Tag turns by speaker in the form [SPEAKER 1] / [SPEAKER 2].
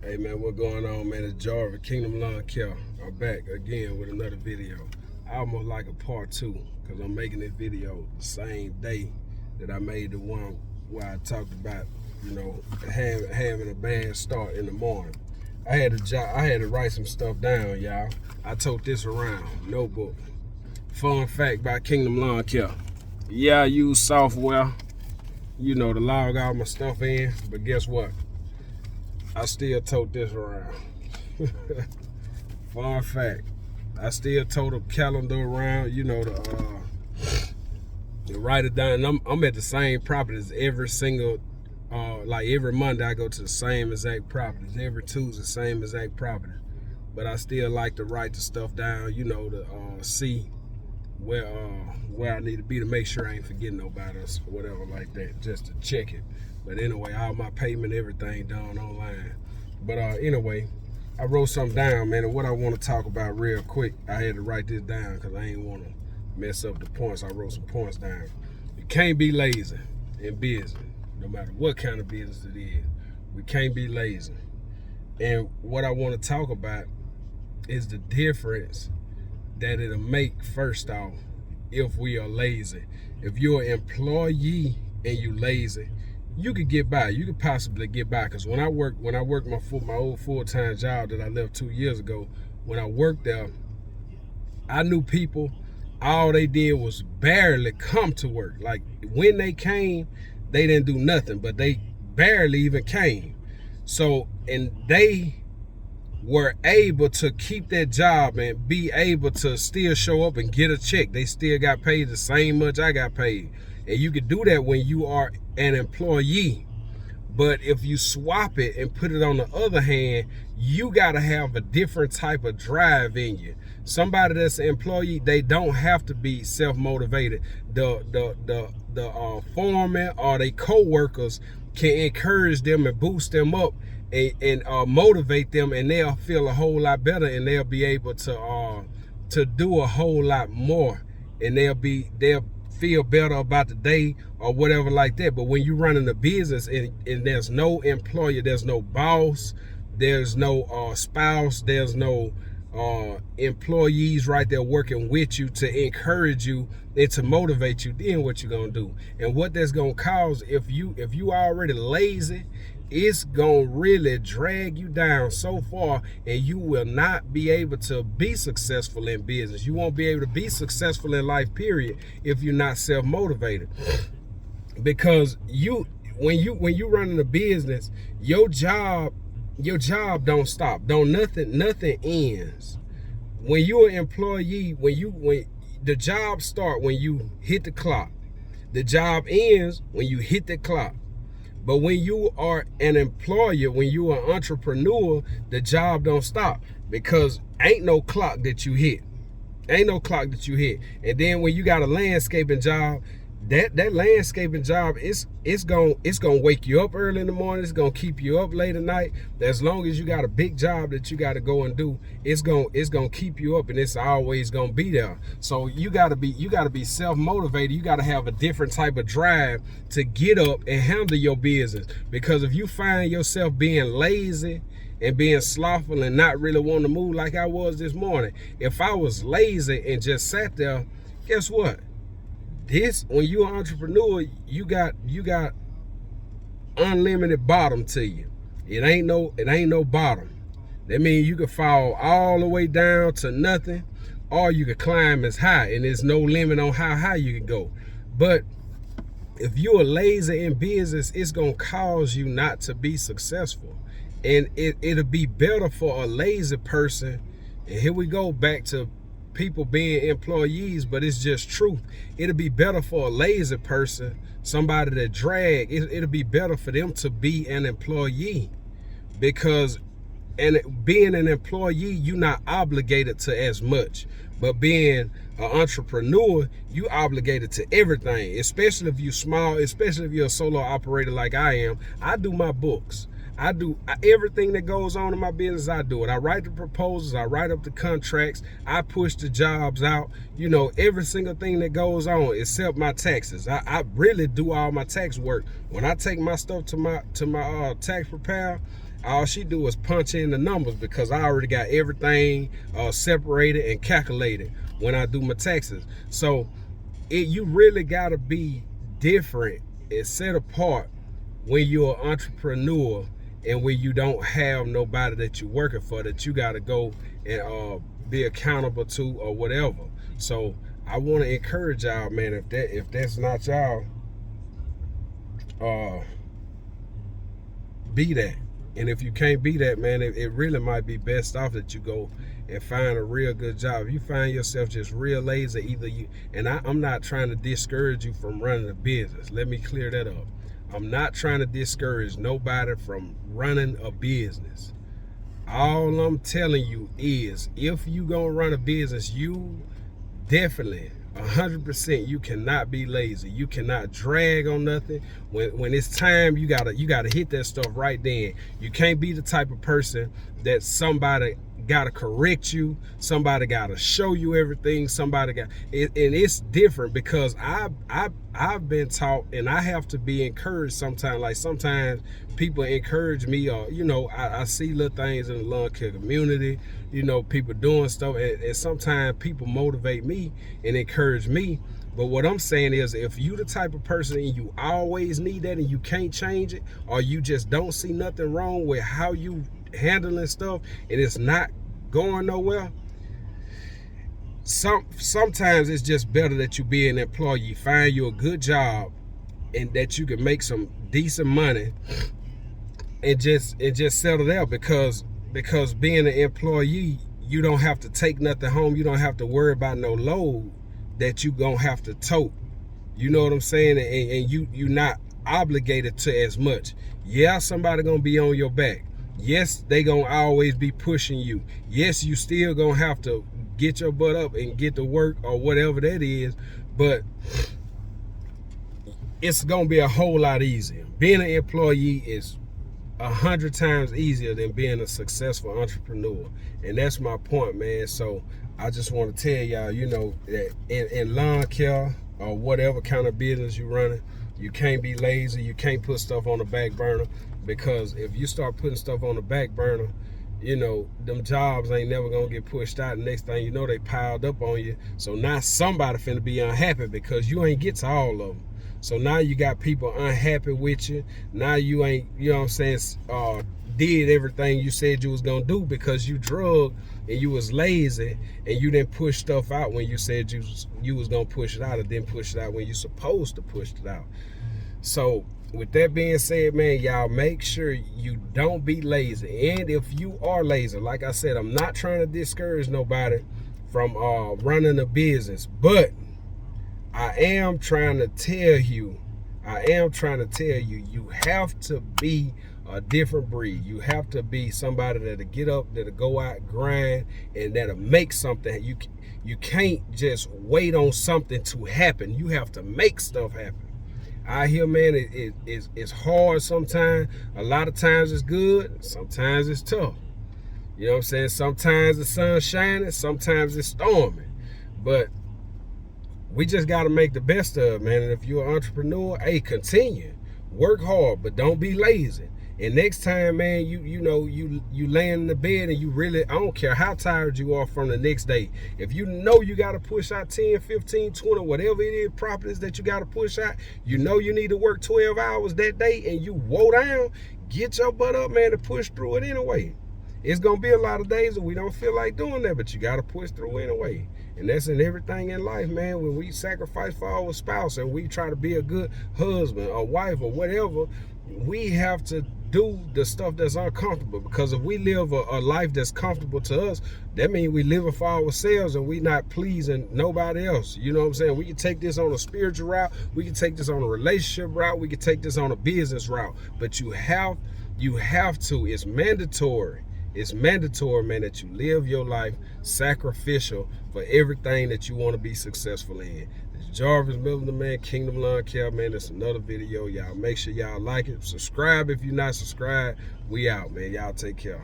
[SPEAKER 1] Hey man, what going on, man? It's Jarvis, Kingdom Lawn Care. I'm back again with another video. I almost like a part two because I'm making this video the same day that I made the one where I talked about, having a bad start in the morning. I had to write some stuff down, y'all. I tote this around, notebook. Fun fact about Kingdom Lawn Care. Yeah, I use software, to log all my stuff in, but guess what? I still tote this around. Fun fact. I still tote a calendar around, to write it down. And I'm at the same properties every single, every Monday I go to the same exact properties. Every Tuesday, same exact properties. But I still like to write the stuff down, to see where I need to be to make sure I ain't forgetting nobody or whatever like that, just to check it. But anyway, all my payment, everything done online. But anyway, I wrote something down, man, and what I want to talk about real quick, I had to write this down because I ain't want to mess up the points. I wrote some points down. You can't be lazy in business, no matter what kind of business it is. We can't be lazy. And what I want to talk about is the difference that it'll make, first off, if we are lazy. If you're an employee and you lazy, you could get by. You could possibly get by. Because when I worked my old full-time job that I left 2 years ago, when I worked there, I knew people, all they did was barely come to work. Like when they came, they didn't do nothing, but they barely even came. So, and they were able to keep that job and be able to still show up and get a check. They still got paid the same much I got paid. And you could do that when you are an employee. But if you swap it and put it on the other hand, you got to have a different type of drive in you. Somebody that's an employee, they don't have to be self-motivated. The foreman or their co-workers can encourage them and boost them up and motivate them, and they'll feel a whole lot better, and they'll be able to do a whole lot more, and they'll feel better about the day or whatever like that. But when you're running a business and there's no employer, there's no boss, there's no spouse, there's no employees right there working with you to encourage you and to motivate you, then what you gonna do? And what that's gonna cause, if you already lazy, it's gonna really drag you down so far, and you will not be able to be successful in business. You won't be able to be successful in life, period, if you're not self-motivated. Because when you running a business, your job don't stop. Nothing ends. When you're an employee, when the job start when you hit the clock, the job ends when you hit the clock. But when you are an employer, when you are an entrepreneur, the job don't stop, because ain't no clock that you hit. Ain't no clock that you hit. And then when you got a landscaping job, that landscaping job, it's gonna wake you up early in the morning. It's gonna keep you up late at night. As long as you got a big job that you got to go and do, it's gonna keep you up, and it's always gonna be there. So you gotta be self-motivated. You gotta have a different type of drive to get up and handle your business. Because if you find yourself being lazy and being slothful and not really wanting to move like I was this morning, if I was lazy and just sat there, guess what? When you're an entrepreneur, you got unlimited bottom to you. It ain't no bottom. That means you can fall all the way down to nothing, or you can climb as high, and there's no limit on how high you can go. But if you're lazy in business, it's gonna cause you not to be successful. And it'll be better for a lazy person. And here we go back to people being employees, but it's just truth. It'll be better for a lazy person, somebody that drag, it'll be better for them to be an employee, because being an employee, you're not obligated to as much. But being an entrepreneur, you obligated to everything, especially if you're small, especially if you're a solo operator like I am. I do my books. I do everything that goes on in my business. I do it. I write the proposals. I write up the contracts. I push the jobs out. Every single thing that goes on, except my taxes. I really do all my tax work. When I take my stuff to my tax preparer, all she do is punch in the numbers because I already got everything separated and calculated when I do my taxes. So you really gotta be different and set apart when you're an entrepreneur and when you don't have nobody that you're working for that you gotta go and be accountable to or whatever. So I want to encourage y'all, man, if that's not y'all, be that. And if you can't be that, man, it really might be best off that you go and find a real good job. If you find yourself just real lazy, either you, and I'm not trying to discourage you from running a business. Let me clear that up. I'm not trying to discourage nobody from running a business. All I'm telling you is, if you gonna run a business, you definitely 100% you cannot be lazy. You cannot drag on nothing. When it's time, you gotta hit that stuff right then. You can't be the type of person that somebody gotta correct you, somebody gotta show you everything, somebody got it. And it's different because I've been taught, and I have to be encouraged sometimes. Like sometimes people encourage me, or I see little things in the lawn care community, people doing stuff, and sometimes people motivate me and encourage me. But what I'm saying is, if you the type of person and you always need that and you can't change it, or you just don't see nothing wrong with how you handling stuff and it's not going nowhere, sometimes it's just better that you be an employee, find you a good job, and that you can make some decent money and just settle there. Because being an employee, you don't have to take nothing home. You don't have to worry about no load that you gonna have to tote. You know what I'm saying? And you not obligated to as much. Yeah, somebody gonna be on your back. Yes, they gonna always be pushing you. Yes, you still gonna have to get your butt up and get to work or whatever that is, but it's gonna be a whole lot easier. Being an employee is 100 times easier than being a successful entrepreneur. And that's my point, man. So I just want to tell y'all, that in lawn care or whatever kind of business you're running, you can't be lazy. You can't put stuff on the back burner, because if you start putting stuff on the back burner, them jobs ain't never gonna get pushed out. The next thing you know, they piled up on you. So now somebody finna be unhappy because you ain't get to all of them. So now you got people unhappy with you. Now you ain't, did everything you said you was gonna do because you drug and you was lazy and you didn't push stuff out when you said you was gonna push it out, or didn't push it out when you supposed to push it out. So with that being said, man, y'all make sure you don't be lazy. And if you are lazy, like I said, I'm not trying to discourage nobody from running a business, but I am trying to tell you, you have to be a different breed. You have to be somebody that'll get up, that'll go out, grind, and that'll make something. You can't just wait on something to happen. You have to make stuff happen. Out here, man, it's hard sometimes. A lot of times it's good, sometimes it's tough. You know what I'm saying? Sometimes the sun's shining, sometimes it's storming. But we just got to make the best of it, man. And if you're an entrepreneur, hey, continue. Work hard, but don't be lazy. And next time, man, you laying in the bed and you really, I don't care how tired you are from the next day. If you know you got to push out 10, 15, 20, whatever it is, properties that you got to push out, you need to work 12 hours that day and you woe down, get your butt up, man, to push through it anyway. It's going to be a lot of days that we don't feel like doing that, but you got to push through anyway. And that's in everything in life, man. When we sacrifice for our spouse and we try to be a good husband or wife or whatever, we have to do the stuff that's uncomfortable. Because if we live a life that's comfortable to us, that means we living for ourselves and we not pleasing nobody else. You know what I'm saying? We can take this on a spiritual route. We can take this on a relationship route. We can take this on a business route. But you have to. It's mandatory. It's mandatory, man, that you live your life sacrificial for everything that you want to be successful in. It's Jarvis Miller, the man, Kingdom Lawn Care, man. It's another video. Y'all make sure y'all like it. Subscribe if you're not subscribed. We out, man. Y'all take care.